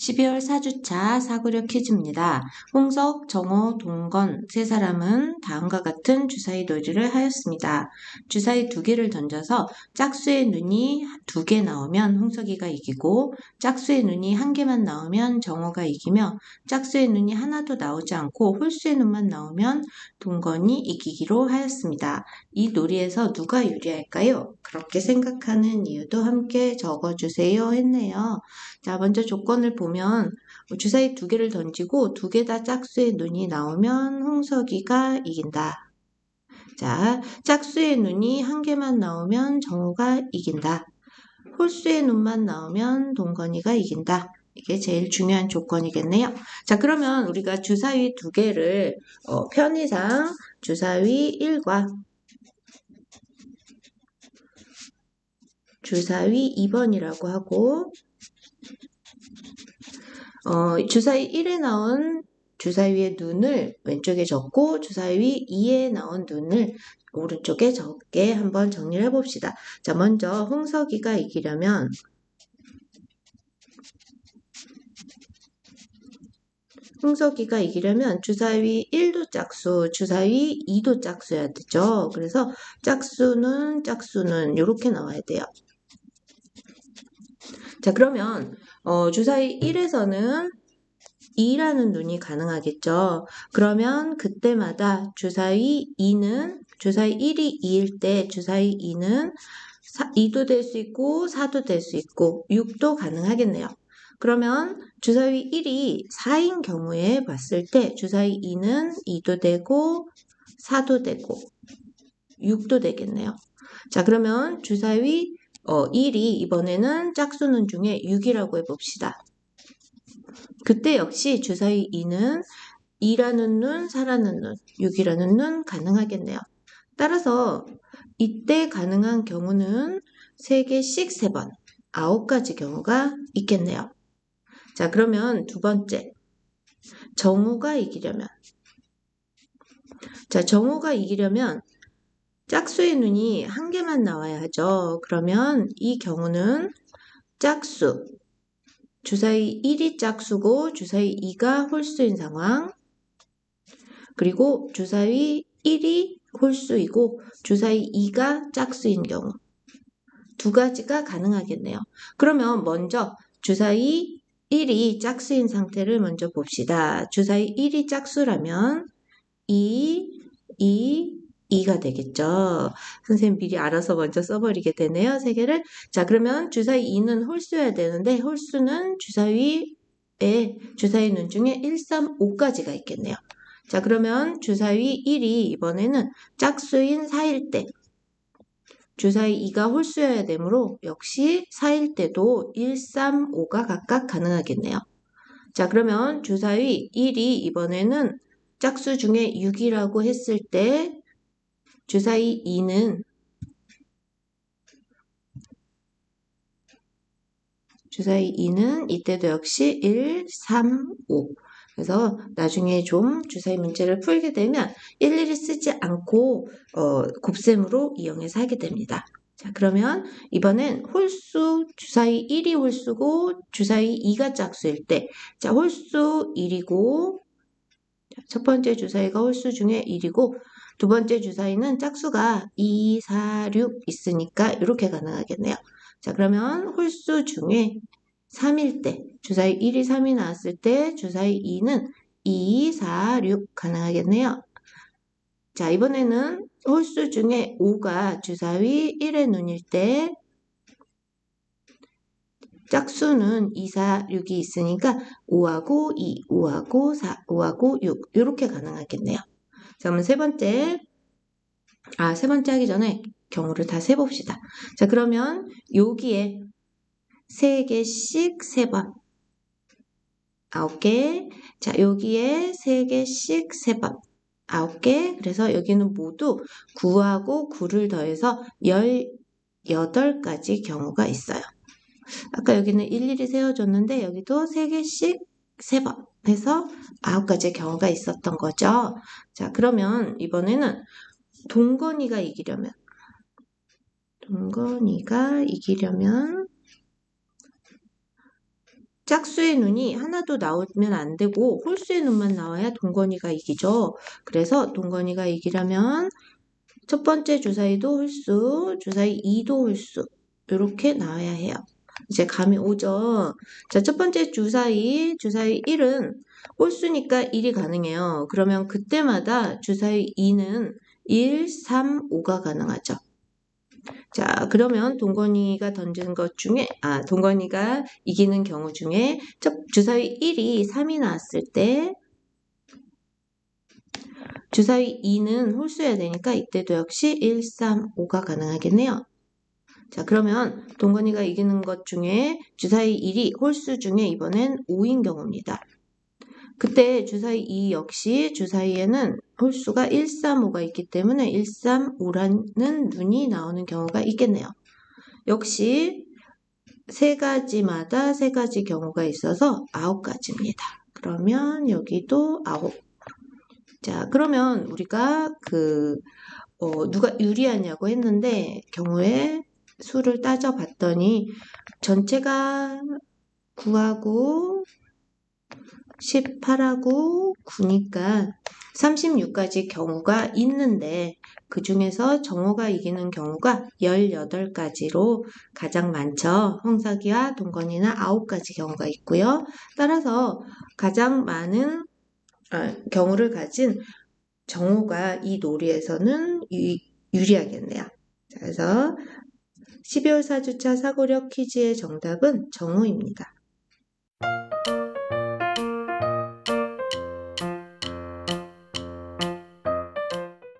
12월 4주차 사고력 퀴즈입니다. 홍석, 정호, 동건 세 사람은 다음과 같은 주사위 놀이를 하였습니다. 주사위 2개를 던져서 짝수의 눈이 2개 나오면 홍석이가 이기고 짝수의 눈이 1개만 나오면 정호가 이기며 짝수의 눈이 하나도 나오지 않고 홀수의 눈만 나오면 동건이 이기기로 하였습니다. 이 놀이에서 누가 유리할까요? 그렇게 생각하는 이유도 함께 적어주세요 했네요. 자, 먼저 조건을 보면 주사위 2개를 던지고 2개 다 짝수의 눈이 나오면 홍석이가 이긴다. 자, 짝수의 눈이 1개만 나오면 정우가 이긴다. 홀수의 눈만 나오면 동건이가 이긴다. 이게 제일 중요한 조건이겠네요. 자, 그러면 우리가 주사위 2개를 편의상 주사위 1과 주사위 2번이라고 하고 주사위 1에 나온 주사위의 눈을 왼쪽에 적고 주사위 2에 나온 눈을 오른쪽에 적게 한번 정리를 해봅시다. 자, 먼저 홍석이가 이기려면 주사위 1도 짝수, 주사위 2도 짝수여야 되죠. 그래서 짝수는 이렇게 나와야 돼요. 자, 그러면 주사위 1에서는 2라는 눈이 가능하겠죠. 그러면 그때마다 주사위 1이 2일 때 주사위 2는 2도 될 수 있고 4도 될 수 있고 6도 가능하겠네요. 그러면 주사위 1이 4인 경우에 봤을 때 주사위 2는 2도 되고 4도 되고 6도 되겠네요. 자, 그러면 주사위 1이 이번에는 짝수는 중에 6이라고 해봅시다. 그때 역시 주사위 2는 2라는 눈, 4라는 눈, 6이라는 눈 가능하겠네요. 따라서 이때 가능한 경우는 3개씩 3번, 9가지 경우가 있겠네요. 자, 그러면 두 번째, 정우가 이기려면 짝수의 눈이 1개만 나와야 하죠. 그러면 이 경우는 짝수, 주사위 1이 짝수고 주사위 2가 홀수인 상황, 그리고 주사위 1이 홀수이고 주사위 2가 짝수인 경우 두 가지가 가능하겠네요. 그러면 먼저 주사위 1이 짝수인 상태를 먼저 봅시다. 주사위 1이 짝수라면 2가 되겠죠. 선생님 미리 알아서 먼저 써버리게 되네요. 3개를. 자, 그러면 주사위 2는 홀수여야 되는데 홀수는 주사위 눈 중에 1, 3, 5까지가 있겠네요. 자, 그러면 주사위 1이 이번에는 짝수인 4일 때 주사위 2가 홀수여야 되므로 역시 4일 때도 1, 3, 5가 각각 가능하겠네요. 자, 그러면 주사위 1이 이번에는 짝수 중에 6이라고 했을 때 주사위 2는 이때도 역시 1, 3, 5. 그래서 나중에 좀 주사위 문제를 풀게 되면 일일이 쓰지 않고 곱셈으로 이용해서 하게 됩니다. 자, 그러면 이번엔 홀수, 주사위 1이 홀수고 주사위 2가 짝수일 때, 자, 홀수 1이고 첫 번째 주사위가 홀수 중에 1이고 두 번째 주사위는 짝수가 2, 4, 6 있으니까 이렇게 가능하겠네요. 자, 그러면 홀수 중에 3일 때, 주사위 1이 3이 나왔을 때 주사위 2는 2, 4, 6 가능하겠네요. 자, 이번에는 홀수 중에 5가 주사위 1의 눈일 때 짝수는 2, 4, 6이 있으니까 5하고 2, 5하고 4, 5하고 6 이렇게 가능하겠네요. 자, 그러면 세 번째 하기 전에 경우를 다 세봅시다. 자, 그러면 여기에 3개씩 3번 9개. 자, 여기에 3개씩 3번 9개. 그래서 여기는 모두 9하고 9를 더해서 18가지 경우가 있어요. 아까 여기는 일일이 세워줬는데 여기도 3개씩 3번 해서 9가지의 경우가 있었던 거죠. 자, 그러면 이번에는 동건이가 이기려면 짝수의 눈이 하나도 나오면 안 되고 홀수의 눈만 나와야 동건이가 이기죠. 그래서 동건이가 이기려면 첫 번째 주사위도 홀수, 주사위 2도 홀수 이렇게 나와야 해요. 이제 감이 오죠. 자, 첫 번째 주사위 1은 홀수니까 1이 가능해요. 그러면 그때마다 주사위 2는 1, 3, 5가 가능하죠. 자, 그러면 동건이가 던지는 것 중에, 동건이가 이기는 경우 중에 주사위 1이 3이 나왔을 때 주사위 2는 홀수여야 되니까 이때도 역시 1, 3, 5가 가능하겠네요. 자, 그러면 동건이가 이기는 것 중에 주사위 1이 홀수 중에 이번엔 5인 경우입니다. 그때 주사위 2 역시 주사위에는 홀수가 1, 3, 5가 있기 때문에 1, 3, 5라는 눈이 나오는 경우가 있겠네요. 역시 세 가지마다 세 가지 경우가 있어서 9가지입니다. 그러면 여기도 9. 자, 그러면 우리가 누가 유리하냐고 했는데 경우에 수를 따져봤더니 전체가 9하고 18하고 9니까 36가지 경우가 있는데 그 중에서 정호가 이기는 경우가 18가지로 가장 많죠. 홍석이와 동건이는 9가지 경우가 있고요. 따라서 가장 많은 경우를 가진 정호가 이 놀이에서는 유리하겠네요. 그래서 12월 4주차 사고력 퀴즈의 정답은 정호입니다.